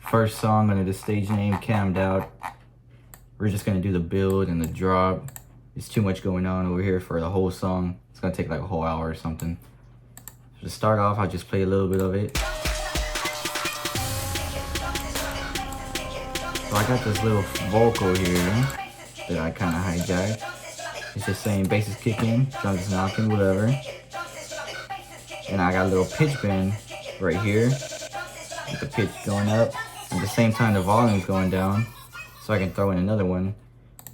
first song under the stage name Cammed Out. We're just gonna do the build and the drop. There's too much going on over here for the whole song. It's gonna take like a whole hour or something. So to start off, I'll just play a little bit of it. So I got this little vocal here that I kind of hijacked. It's just saying bass is kicking, drums is knocking, whatever. And I got a little pitch bend right here with the pitch going up. At the same time, the volume is going down, so I can throw in another one.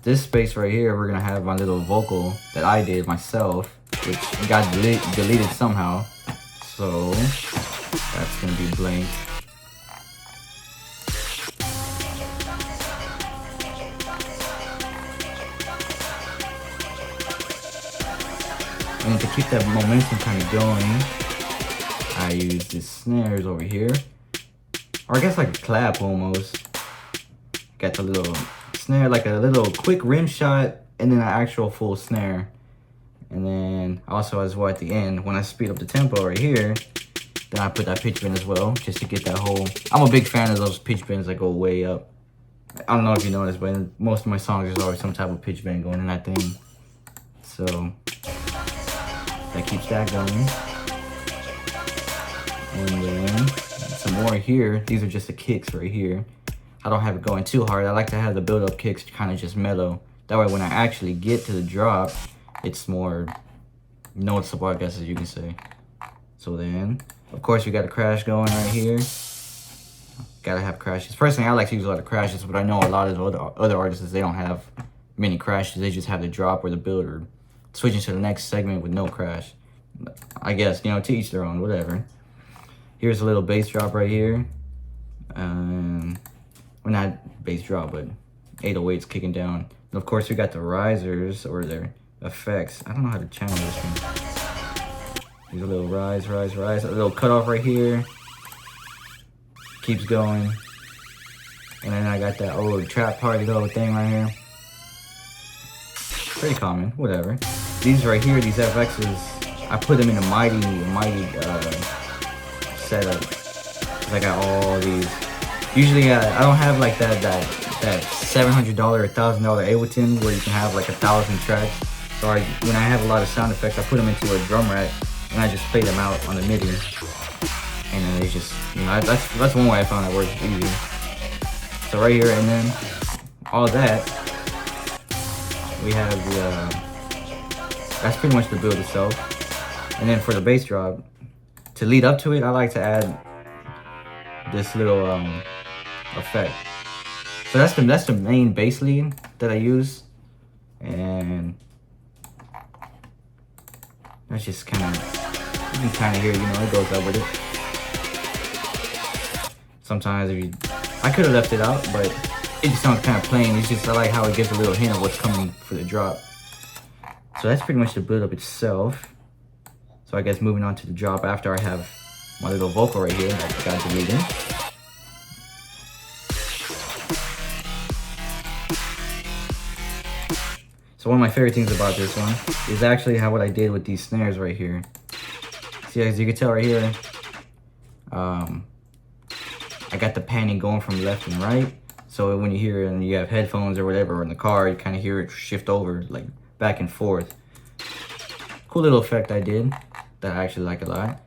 This space right here, we're gonna have my little vocal that I did myself, which got deleted somehow. So that's gonna be blank. And to keep that momentum kind of going, I use the snares over here. Or I guess like a clap almost. Got the little snare, like a little quick rim shot, and then an actual full snare. And then also as well at the end, when I speed up the tempo right here, then I put that pitch bend as well, just to get that whole... I'm a big fan of those pitch bends that go way up. I don't know if you noticed, but in most of my songs there's always some type of pitch bend going in that thing. So that keeps that going. And then some more here. These are just the kicks right here. I don't have it going too hard. I like to have the build-up kicks kind of just mellow. That way when I actually get to the drop, it's more noticeable, I guess, as you can say. So then, of course, we got a crash going right here. Gotta have crashes. Personally, I like to use a lot of crashes, but I know a lot of other artists, they don't have many crashes. They just have the drop or the build or switching to the next segment with no crash. I guess, you know, to each their own, whatever. Here's a little bass drop right here. Well, not bass drop, but 808s kicking down. And of course, we got the risers or their effects. I don't know how to channel this one. There's a little rise, rise, rise. A little cutoff right here. Keeps going. And then I got that old trap party little thing right here. Pretty common, whatever. These right here, these FXs, I put them in a mighty setup. I got all these. Usually, I don't have like that $700 or $1,000 Ableton where you can have like 1,000 tracks. So when I have a lot of sound effects, I put them into a drum rack and I just play them out on the MIDI. And then they just, you know, that's one way I found that works easy. So right here, and then all that, we have the, that's pretty much the build itself. And then for the bass drop, to lead up to it, I like to add this little effect. So that's the main bass lead that I use, and that's just kind of, you can kind of hear, you know, it goes up with it. Sometimes I could have left it out, but it just sounds kind of plain. It's just, I like how it gives a little hint of what's coming for the drop. So that's pretty much the build up itself. So I guess moving on to the drop after I have my little vocal right here that got deleted. So one of my favorite things about this one is actually what I did with these snares right here. See, as you can tell right here, I got the panning going from left and right. So when you hear it and you have headphones or whatever, or in the car, you kind of hear it shift over, like back and forth. Cool little effect I did that I actually like a lot.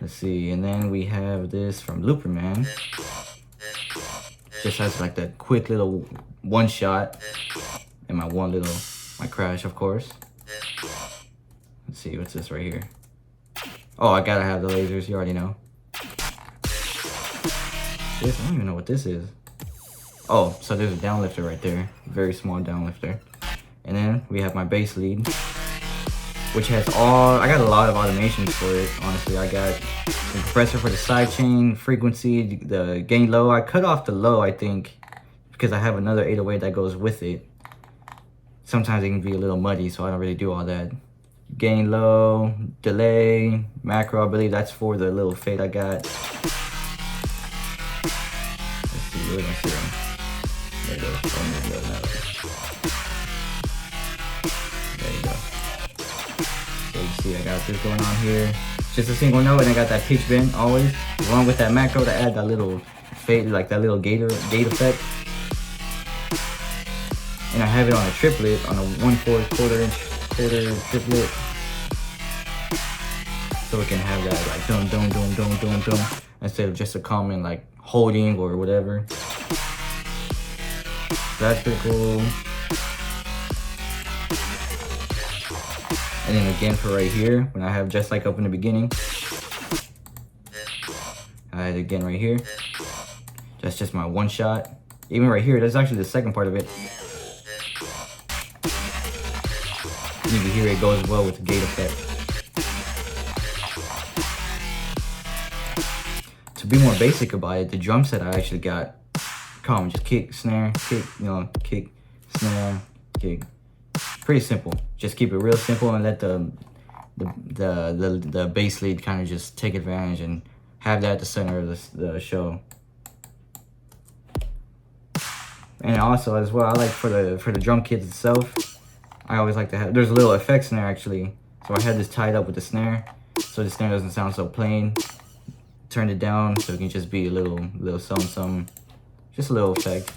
Let's see, and then we have this from Looperman. Just has like that quick little one shot, and my crash, of course. Let's see, what's this right here? Oh, I gotta have the lasers, you already know. This, I don't even know what this is. Oh, so there's a downlifter right there. Very small downlifter. And then we have my bass lead, which has I got a lot of automations for it, honestly. I got the compressor for the sidechain, frequency, the gain low. I cut off the low, I think, because I have another 808 that goes with it. Sometimes it can be a little muddy, so I don't really do all that. Gain low, delay, macro, I believe that's for the little fade I got. Let's see, where did I see them? There it goes. There you go. So you see I got this going on here. Just a single note, and I got that pitch bend always, along with that macro to add that little fade, like that little gate effect. And I have it on a triplet, on a 1/4 quarter triplet. So we can have that like dum dum dum dum dum dum instead of just a common like holding or whatever. That's pretty cool. And then again for right here, when I have just like up in the beginning, I had it again right here. That's just my one shot. Even right here, that's actually the second part of it. You can hear it goes well with the gate effect. To be more basic about it, the drum set I actually got common, just kick, snare, kick, you know, kick, snare, kick. Pretty simple. Just keep it real simple and let the bass lead kind of just take advantage and have that at the center of the show. And also as well, I like for the drum kit itself, I always like to have, there's a little effect snare actually. So I had this tied up with the snare, so the snare doesn't sound so plain. Turned it down so it can just be a little something, just a little effect.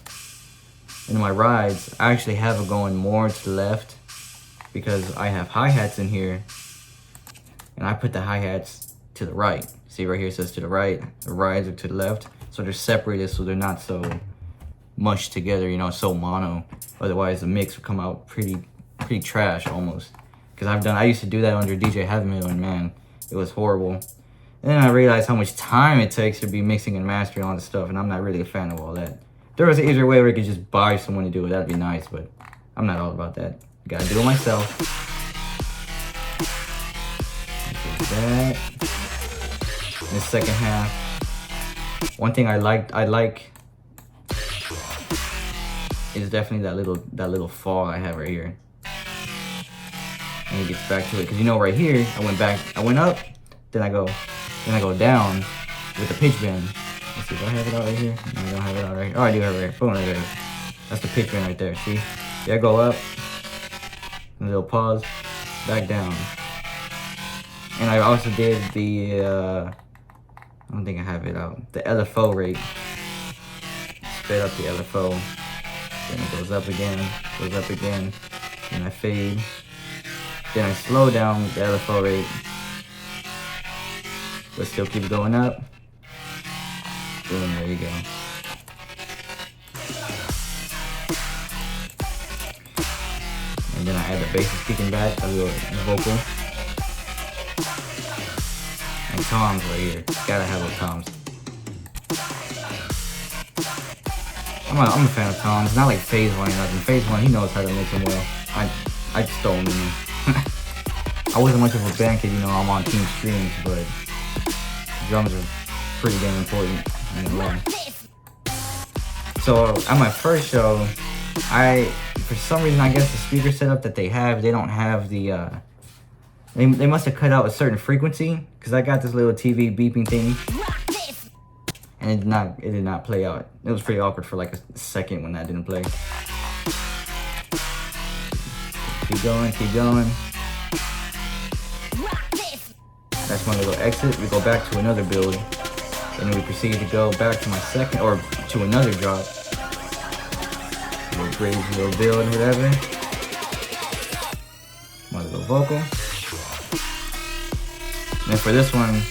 In my rides, I actually have it going more to the left because I have hi-hats in here, and I put the hi-hats to the right. See right here it says to the right, the rides are to the left, so they're separated so they're not so mushed together, you know, so mono. Otherwise the mix would come out pretty trash almost. Because I used to do that under DJ Heavy Metal, and man, it was horrible. And then I realized how much time it takes to be mixing and mastering all this stuff, and I'm not really a fan of all that. If there was an easier way where I could just buy someone to do it, that'd be nice, but I'm not all about that. Gotta do it myself. Okay, that. In the second half, one thing I like is definitely that little fall I have right here. And it gets back to it, because you know right here, I went up, then I go down with the pitch bend. Let's see if I have it out right here. No, I don't have it out right here. Oh, I do have it right here. Boom, right there. That's the pitch bend right there. See? Yeah, go up. A little pause. Back down. And I also did the, I don't think I have it out. The LFO rate. Sped up the LFO. Then it goes up again. Then I fade. Then I slow down the LFO rate. But still keep going up. Boom, there you go. And then I add the bass kicking back, a little vocal. And toms right here. Gotta have those toms. I'm a fan of toms. Not like Phase One or nothing. Phase One, he knows how to mix them well. I just stole him. I wasn't much of a band kid, you know, I'm on Team Streams, but drums are pretty damn important. So at my first show, for some reason, I guess the speaker setup that they don't have the, they must have cut out a certain frequency, because I got this little TV beeping thing, and it did not play out. It was pretty awkward for like a second when that didn't play. Keep going. That's my little exit. We go back to another build, and then we proceed to go back to my second, or to another drop. Little bridge, little build, whatever. My little vocal. And for this one,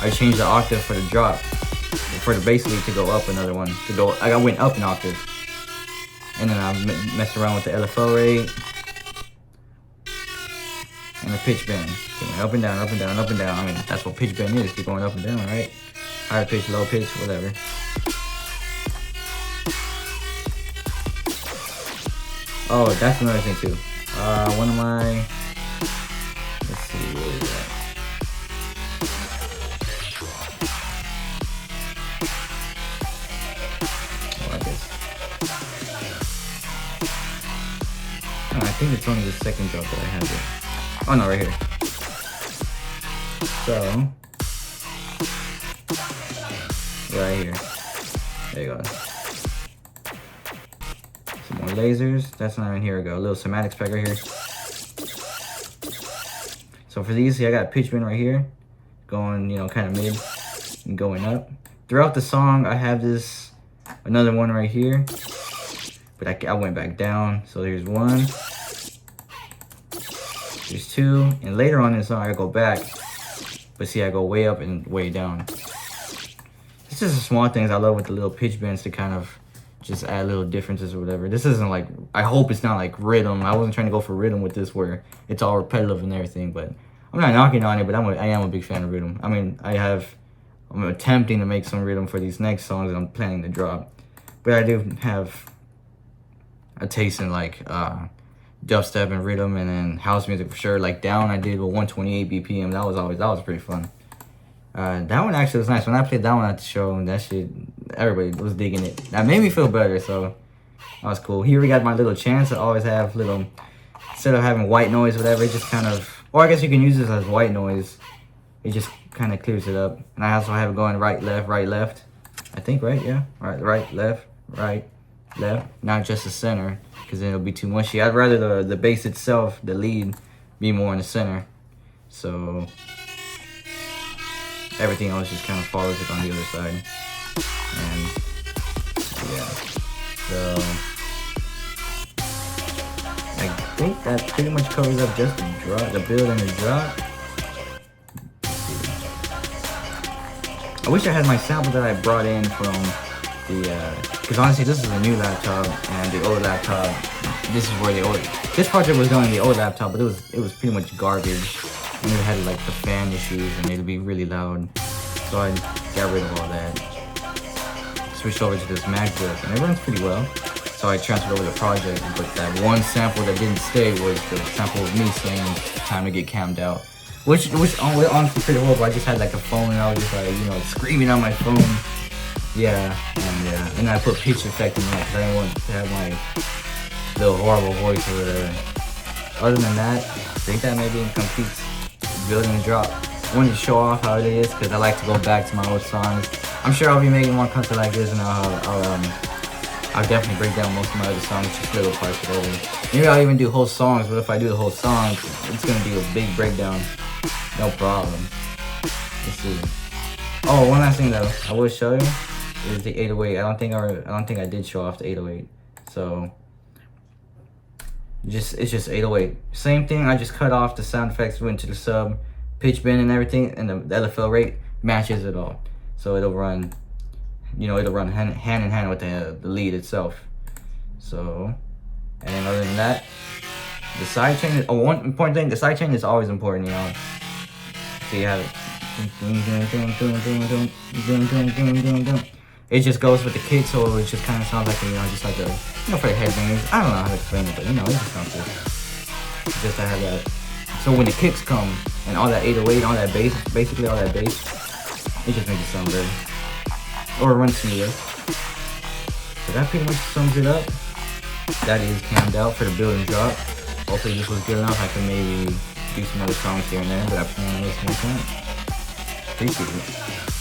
I changed the octave for the drop, for the bass lead to go up another one. I went up an octave, and then I messed around with the LFO rate and the pitch bend. Going up and down. I mean, that's what pitch bend is. Keep going up and down, right? Higher pitch, low pitch, whatever. Oh, that's another thing too. One of my, let's see, where is that? Oh, I guess. Oh, I think it's only the second drop that I have here. Oh no, right here. So, right here. There you go. Some more lasers. That's not in here. We go. A little somatic spec right here. So for these, see, I got pitch bend right here, going, you know, kind of mid and going up. throughout the song, I have another one right here, but I went back down. So there's one, there's two, and later on in the song I go back, but see I go way up and way down. It's just the small things I love with the little pitch bends to kind of just add little differences or whatever. This isn't like, I hope it's not like rhythm. I wasn't trying to go for rhythm with this where it's all repetitive and everything, but I'm not knocking on it, but I am a big fan of rhythm. I mean, I'm attempting to make some rhythm for these next songs that I'm planning to drop. But I do have a taste in like dubstep and rhythm, and then house music for sure. Like Down I did with 128 BPM. That was pretty fun. That one actually was nice. When I played that one at the show, that shit, everybody was digging it. That made me feel better, so that was cool. Here we got my little chance to always have little, instead of having white noise, whatever, it just kind of, or I guess you can use this as white noise. It just kind of clears it up. And I also have it going right, left. I think, right? Yeah. Right, left, not just the center, because then it'll be too mushy. I'd rather the bass itself, the lead, be more in the center. So everything else just kind of follows it on the other side. And yeah, so I think that pretty much covers up just the build and the drop. I wish I had my sample that I brought in from because honestly this is a new laptop, and the old laptop, this is where this project was going in the old laptop, but it was pretty much garbage. And it had like the fan issues and it'd be really loud. So I got rid of all that. Switched over to this MacBook and it runs pretty well. So I transferred over the project, but that one sample that didn't stay was the sample of me saying time to get cammed out. Which honestly pretty horrible. I just had like a phone and I was just like, you know, screaming on my phone. Yeah, and I put pitch effect in that because I didn't want to have my little horrible voice or whatever. Other than that, I think that maybe completes building a drop. I wanted to show off how it is because I like to go back to my old songs. I'm sure I'll be making more content like this, and I'll definitely break down most of my other songs, just little parts of it. Maybe I'll even do whole songs, but if I do the whole song, it's gonna be a big breakdown. No problem. Let's see. Oh, one last thing though, I will show you is the 808. I don't think I did show off the 808. So it's just 808. Same thing. I just cut off the sound effects, went to the sub, pitch bend and everything, and the LFL rate matches it all. So it'll run, you know, it'll run hand in hand with the lead itself. So, and then other than that, the sidechain is one important thing. The sidechain is always important, you know. So you have it. It just goes with the kick, so it just kind of sounds like, you know, just like a, you know, for the headbangers. I don't know how to explain it, but you know, it just sounds good. Just to have that. So when the kicks come and all that 808, all that bass, basically all that bass, it just makes it sound better. Or run smoother. So that pretty much sums it up. That is cammed out for the build and drop. Hopefully this was good enough. I can maybe do some other songs here and there, but I plan on listening to it. Appreciate it.